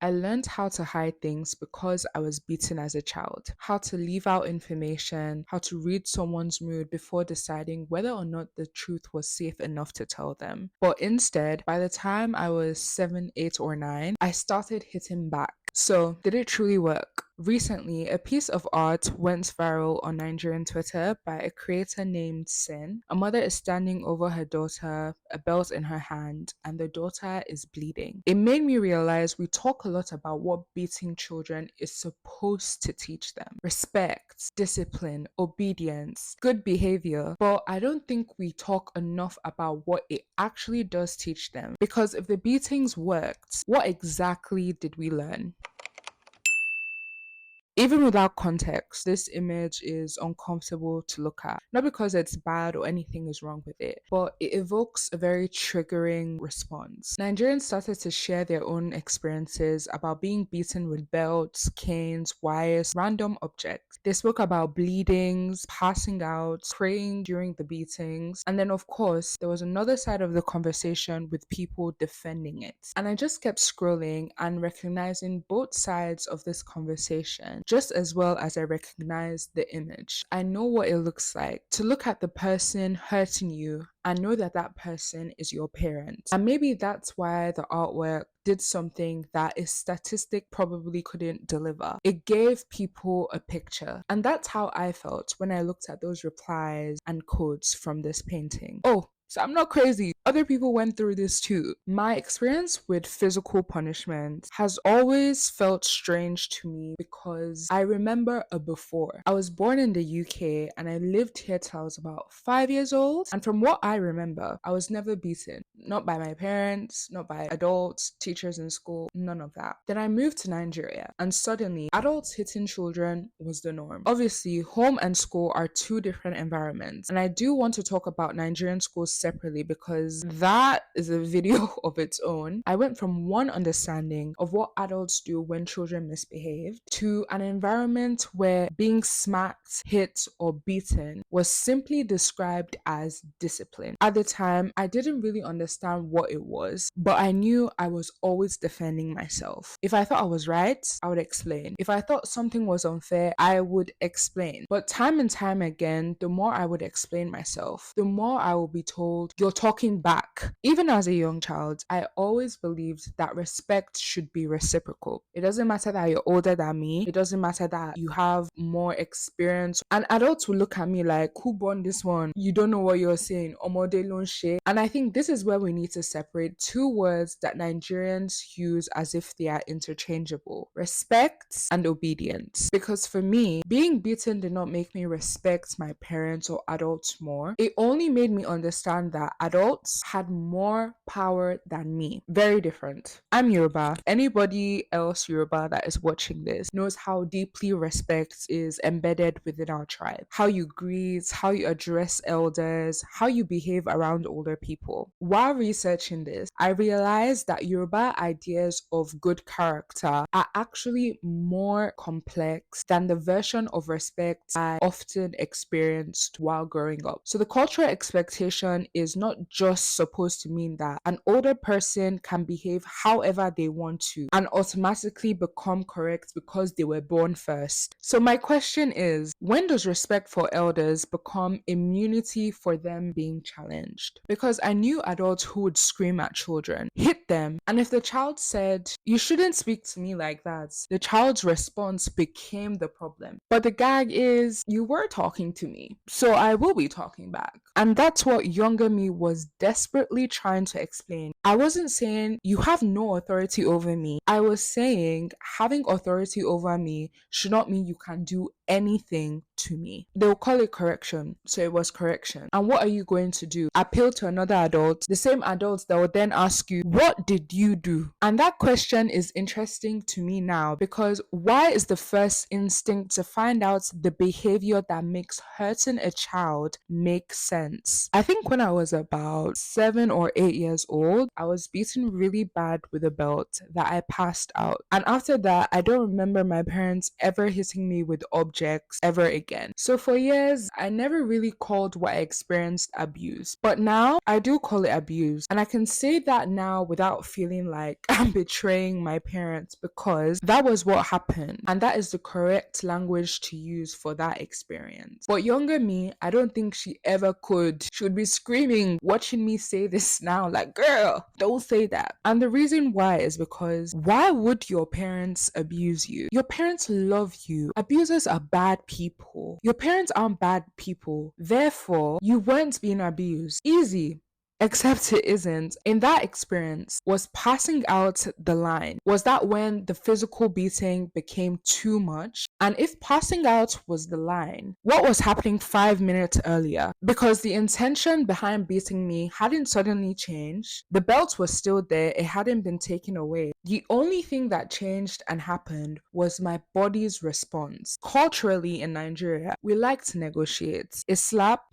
I learned how to hide things because I was beaten as a child, how to leave out information, how to read someone's mood before deciding whether or not the truth was safe enough to tell them. But instead, by the time I was 7, 8, or 9, I started hitting back. So, did it truly work? Recently, a piece of art went viral on Nigerian Twitter by a creator named Sin. A mother is standing over her daughter, a belt in her hand, and the daughter is bleeding. It made me realize we talk a lot about what beating children is supposed to teach them: respect, discipline, obedience, good behavior. But I don't think we talk enough about what it actually does teach them. Because if the beatings worked, what exactly did we learn? Even without context, this image is uncomfortable to look at. Not because it's bad or anything is wrong with it, but it evokes a very triggering response. Nigerians started to share their own experiences about being beaten with belts, canes, wires, random objects. They spoke about bleedings, passing out, praying during the beatings, and then, of course, there was another side of the conversation with people defending it. And I just kept scrolling and recognizing both sides of this conversation just as well as I recognize the image. I know what it looks like to look at the person hurting you and know that that person is your parent. And maybe that's why the artwork did something that a statistic probably couldn't deliver. It gave people a picture. And that's how I felt when I looked at those replies and quotes from this painting. Oh, so I'm not crazy. Other people went through this too. My experience with physical punishment has always felt strange to me because I remember a before. I was born in the UK and I lived here till I was about 5 years old. And from what I remember, I was never beaten. Not by my parents, not by adults, teachers in school, none of that. Then I moved to Nigeria and suddenly adults hitting children was the norm. Obviously, home and school are two different environments. And I do want to talk about Nigerian schools separately because that is a video of its own. I went from one understanding of what adults do when children misbehave to an environment where being smacked, hit, or beaten was simply described as discipline. At the time, I didn't really understand what it was, but I knew I was always defending myself. If I thought I was right, I would explain. If I thought something was unfair, I would explain. But time and time again, the more I would explain myself, the more I will be told, you're talking back. Even as a young child, I always believed that respect should be reciprocal. It doesn't matter that you're older than me. It doesn't matter that you have more experience. And adults will look at me like, who born this one? You don't know what you're saying. Omode lon she. And I think this is where we need to separate two words that Nigerians use as if they are interchangeable: respect and obedience. Because for me, being beaten did not make me respect my parents or adults more. It only made me understand that adults had more power than me. Very different. I'm Yoruba. Anybody else Yoruba that is watching this knows how deeply respect is embedded within our tribe. How you greet, how you address elders, how you behave around older people. While researching this, I realized that Yoruba ideas of good character are actually more complex than the version of respect I often experienced while growing up. So the cultural expectation is not just supposed to mean that an older person can behave however they want to and automatically become correct because they were born first. So my question is, when does respect for elders become immunity for them being challenged? Because I knew adults who would scream at children, hit them, and if the child said, you shouldn't speak to me like that, the child's response became the problem. But the gag is, you were talking to me, so I will be talking back. And that's what younger me was desperately trying to explain. I wasn't saying you have no authority over me. I was saying having authority over me should not mean you can do anything to me. They'll call it correction. So it was correction. And what are you going to do? Appeal to another adult, the same adult that will then ask you, what did you do? And that question is interesting to me now because why is the first instinct to find out the behavior that makes hurting a child make sense? I think when I was about 7 or 8 years old, I was beaten really bad with a belt that I passed out. And after that, I don't remember my parents ever hitting me with objects objects ever again. So for years, I never really called what I experienced abuse. But now I do call it abuse. And I can say that now without feeling like I'm betraying my parents, because that was what happened. And that is the correct language to use for that experience. But younger me, I don't think she ever could. She would be screaming, watching me say this now, like, girl, don't say that. And the reason why is because why would your parents abuse you? Your parents love you. Abusers are bad people. Your parents aren't bad people. Therefore, you weren't being abused. Easy. Except it isn't. In that experience, was passing out the line? Was that when the physical beating became too much? And if passing out was the line, what was happening 5 minutes earlier? Because the intention behind beating me hadn't suddenly changed. The belt was still there, it hadn't been taken away. The only thing that changed and happened was my body's response. Culturally in Nigeria, we like to negotiate. A slap,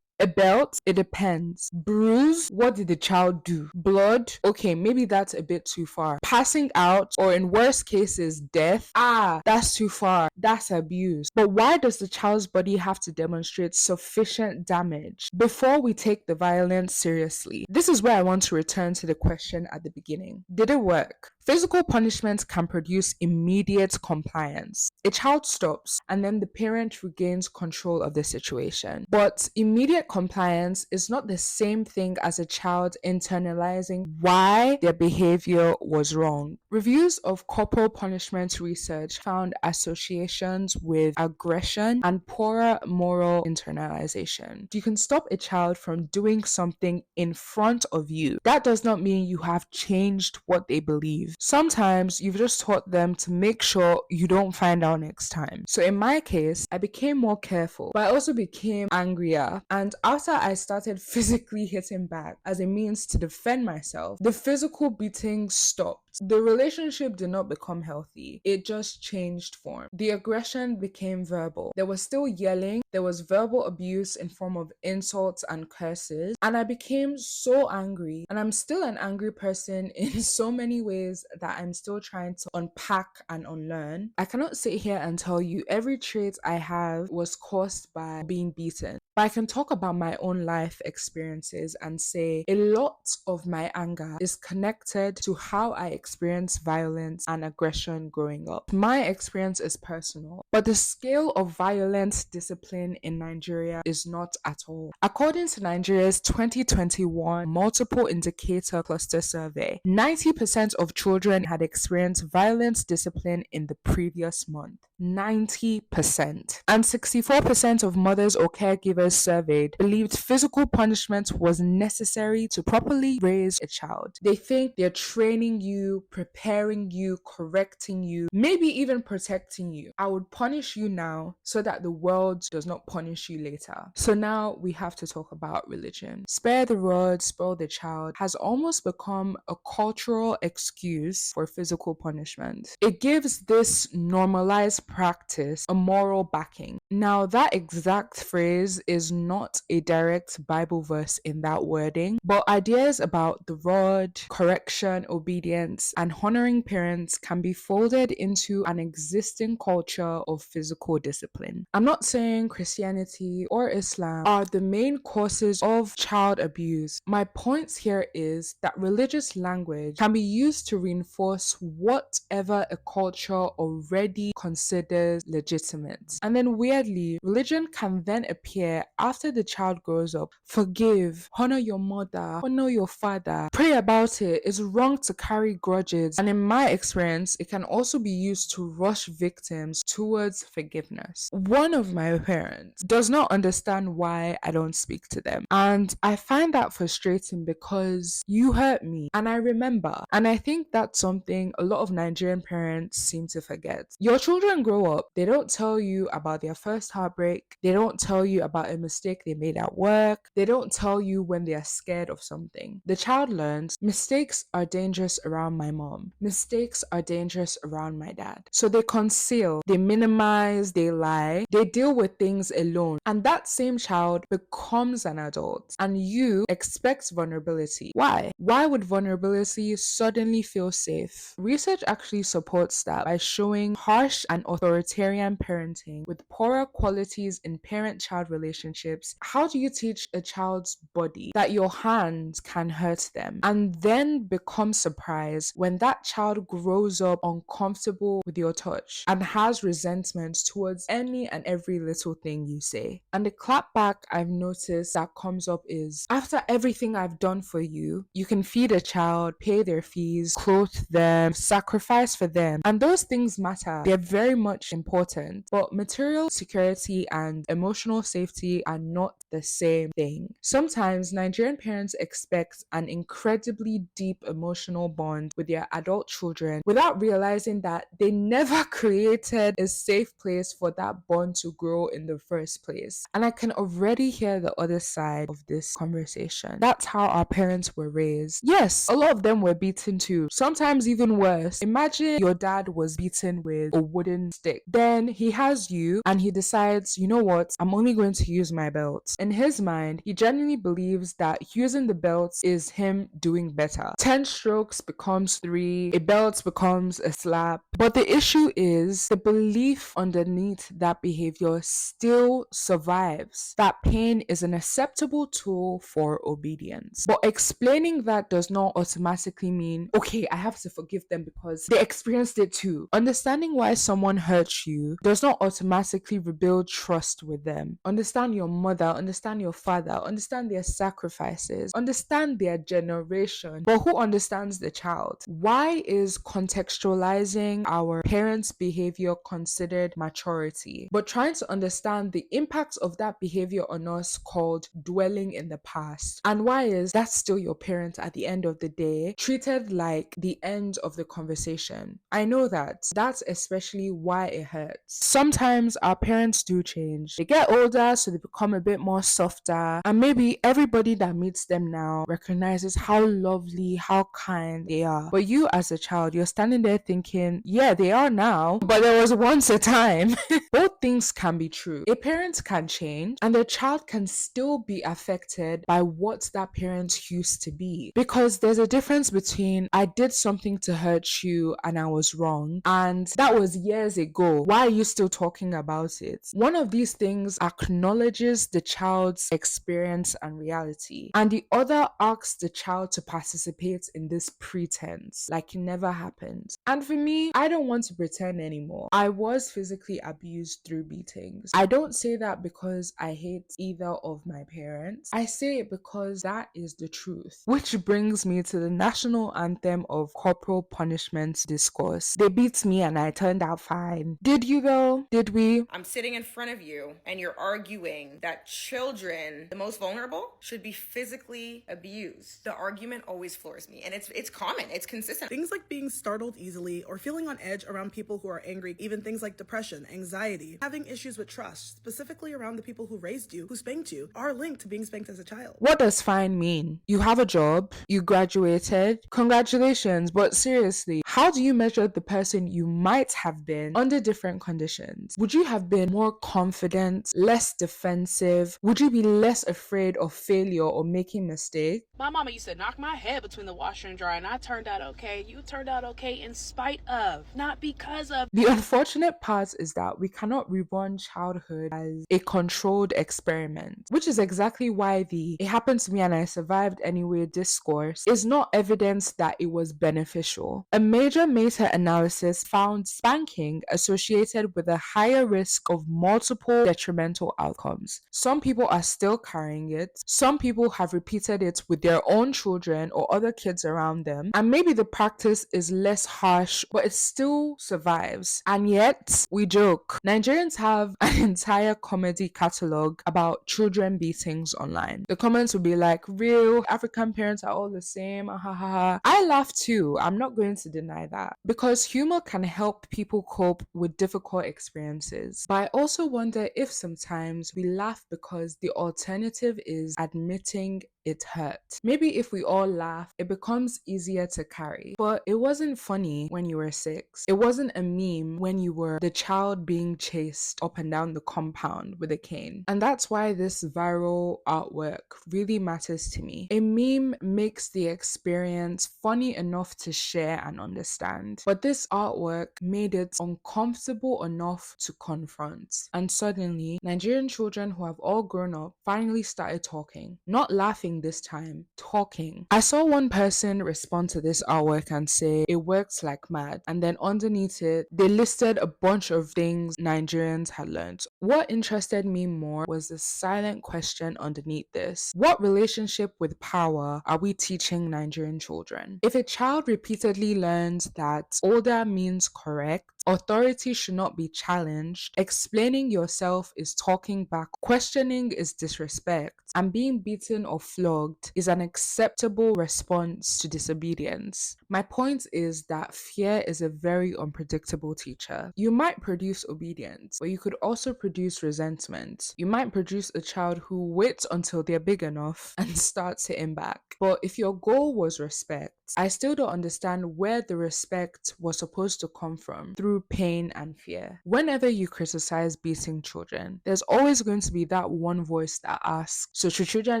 a belt? It depends. Bruise? What did the child do? Blood? Okay, maybe that's a bit too far. Passing out, or in worst cases, death? Ah, that's too far. That's abuse. But why does the child's body have to demonstrate sufficient damage before we take the violence seriously? This is where I want to return to the question at the beginning. Did it work? Physical punishment can produce immediate compliance. A child stops, and then the parent regains control of the situation. But immediate compliance is not the same thing as a child internalizing why their behavior was wrong. Reviews of corporal punishment research found associations with aggression and poorer moral internalization. You can stop a child from doing something in front of you. That does not mean you have changed what they believe. Sometimes you've just taught them to make sure you don't find out next time. So in my case, I became more careful, but I also became angrier. And after I started physically hitting back as a means to defend myself, the physical beating stopped. The relationship did not become healthy. It just changed form. The aggression became verbal. There was still yelling. There was verbal abuse in form of insults and curses. And I became so angry. And I'm still an angry person in so many ways that I'm still trying to unpack and unlearn. I cannot sit here and tell you every trait I have was caused by being beaten. But I can talk about my own life experiences and say a lot of my anger is connected to how I experienced violence and aggression growing up. My experience is personal, but the scale of violent discipline in Nigeria is not at all. According to Nigeria's 2021 Multiple Indicator Cluster Survey, 90% of children had experienced violent discipline in the previous month. 90%. And 64% of mothers or caregivers surveyed believed physical punishment was necessary to properly raise a child. They think they're training you, preparing you, correcting you, maybe even protecting you. I would punish you now so that the world does not punish you later. So now we have to talk about religion. Spare the rod, spoil the child has almost become a cultural excuse for physical punishment. It gives this normalized practice a moral backing. Now, that exact phrase is not a direct Bible verse in that wording, but ideas about the rod, correction, obedience, and honoring parents can be folded into an existing culture of physical discipline. I'm not saying Christianity or Islam are the main causes of child abuse. My point here is that religious language can be used to reinforce whatever a culture already considers legitimate. And then weirdly, religion can then appear after the child grows up. Forgive, honor your mother, honor your father, pray about it. It's wrong to carry grudges. And in my experience, it can also be used to rush victims towards forgiveness. One of my parents does not understand why I don't speak to them. And I find that frustrating because you hurt me. And I remember. And I think that's something a lot of Nigerian parents seem to forget. Your children grow up, they don't tell you about their first heartbreak. They don't tell you about a mistake they made at work. They don't tell you when they are scared of something. The child learns mistakes are dangerous around my mom. Mistakes are dangerous around my dad. So they conceal, they minimize, they lie, they deal with things alone. And that same child becomes an adult and you expect vulnerability. Why? Why would vulnerability suddenly feel safe? Research actually supports that by showing harsh and authoritarian parenting with poorer qualities in parent-child relationships. How do you teach a child's body that your hands can hurt them and then become surprised when that child grows up uncomfortable with your touch and has resentment towards any and every little thing you say? And the clapback I've noticed that comes up is, after everything I've done for you, you can feed a child, pay their fees, clothe them, sacrifice for them. And those things matter. They're very much important. But material security and emotional safety are not the same thing. Sometimes Nigerian parents expect an incredibly deep emotional bond with their adult children without realizing that they never created a safe place for that bond to grow in the first place. And I can already hear the other side of this conversation. That's how our parents were raised. Yes, a lot of them were beaten too, sometimes even worse. Imagine your dad was beaten with a wooden stick. Then he has you and he decides, you know what, I'm only going to use my belt. In his mind, he genuinely believes that using the belt is him doing better. 10 strokes becomes 3, a belt becomes a slap. But the issue is the belief underneath that behavior still survives. That pain is an acceptable tool for obedience. But explaining that does not automatically mean, okay, I have to forgive them because they experienced it too. Understanding why someone hurts you does not automatically rebuild trust with them. Understand your mother, understand your father, understand their sacrifices, understand their generation. But who understands the child? Why is contextualizing our parents' behavior considered maturity, but trying to understand the impact of that behavior on us called dwelling in the past? And why is that still your parent at the end of the day, treated like the end of the conversation? I know that's especially why it hurts. Sometimes our parents do change. They get older, so they become a bit more softer, and maybe everybody that meets them now recognizes how lovely, how kind they are. But you as a child, you're standing there thinking, yeah, they are now, but there was once a time. Both things can be true. A parent can change and the child can still be affected by what that parent used to be. Because there's a difference between I did something to hurt you and I was wrong, and that was years ago. Why are you still talking about it? One of these things acknowledges the child's experience and reality, and the other asks the child to participate in this pretense like it never happened. And for me, I don't want to pretend anymore. I was physically abused through beatings. I don't say that because I hate either of my parents. I say it because that is the truth. Which brings me to the national anthem of corporal punishment discourse. They beat me and I turned out fine. Did you though? Did we? I'm sitting in front of you and you're arguing that children, the most vulnerable, should be physically abused. The argument always floors me, and it's common, it's consistent. Things like being startled easily or feeling on edge around people who are angry, even things like depression, anxiety, having issues with trust, specifically around the people who raised you, who spanked you, are linked to being spanked as a child. What does fine mean? You have a job, you graduated, congratulations, but seriously, how do you measure the person you might have been under different conditions? Would you have been more confident, less defensive? Would you be less afraid of failure or making mistakes? My mama used to knock my head between the washer and dryer, and I turned out okay. You turned out okay in spite of, not because of. The unfortunate part is that we cannot rerun childhood as a controlled experiment, which is exactly why the "it happened to me and I survived anyway" discourse is not evidence that it was beneficial. A major meta-analysis found spanking associated with a higher risk of multiple detrimental outcomes. Some people are still carrying it, some people have repeated it with their own children or other kids around them, and maybe the practice is less harsh, but it still survives. And yet, we joke. Nigerians have an entire comedy catalog about children beatings online. The comments will be like, real African parents are all the same, ah, ha, ha, ha. I laugh too, I'm not going to deny deny that because humor can help people cope with difficult experiences. But I also wonder if sometimes we laugh because the alternative is admitting it hurt. Maybe if we all laugh, it becomes easier to carry. But it wasn't funny when you were 6. It wasn't a meme when you were the child being chased up and down the compound with a cane. And that's why this viral artwork really matters to me. A meme makes the experience funny enough to share and understand. But this artwork made it uncomfortable enough to confront. And suddenly, Nigerian children who have all grown up finally started talking. Not laughing this time, talking. I saw one person respond to this artwork and say it works like mad. And then underneath it, they listed a bunch of things Nigerians had learned. What interested me more was the silent question underneath this. What relationship with power are we teaching Nigerian children? If a child repeatedly learns that order means correct, authority should not be challenged, explaining yourself is talking back, questioning is disrespect, and being beaten or flogged is an acceptable response to disobedience. My point is that fear is a very unpredictable teacher. You might produce obedience, but you could also produce resentment. You might produce a child who waits until they're big enough and starts hitting back. But if your goal was respect, I still don't understand where the respect was supposed to come from through pain and fear. Whenever you criticize beating children, there's always going to be that one voice that asks, so should children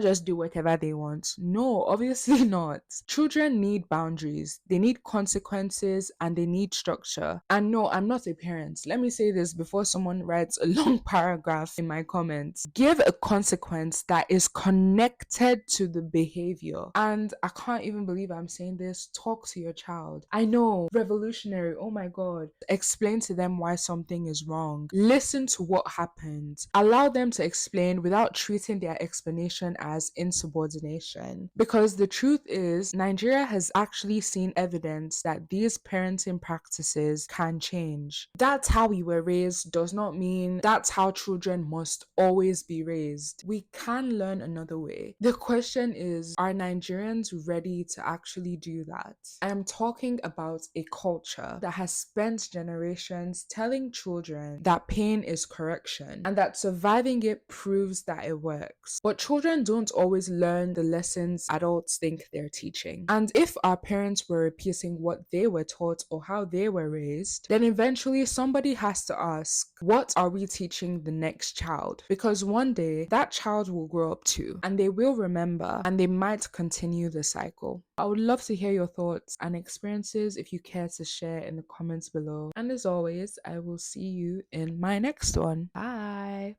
just do whatever they want? No, obviously not. Children need boundaries, they need consequences, and they need structure. And no, I'm not a parent. Let me say this before someone writes a long paragraph in my comments. Give a consequence that is connected to the behavior. And I can't even believe I'm saying this. Talk to your child. I know, revolutionary. Oh my God. Explain to them why something is wrong. Listen to what happened. Allow them to explain without treating their explanation as insubordination. Because the truth is, Nigeria has actually seen evidence that these parenting practices can change. That's how we were raised does not mean that's how children must always be raised. We can learn another way. The question is, are Nigerians ready to actually do that? I am talking about a culture that has spent generations telling children that pain is correction and that surviving it proves that it works. But children don't always learn the lessons adults think they're teaching. And if our parents were repeating what they were taught or how they were raised, then eventually somebody has to ask, what are we teaching the next child? Because one day that child will grow up too, and they will remember, and they might continue the cycle. I would love to hear your thoughts and experiences if you care to share in the comments below. And as always, I will see you in my next one. Bye.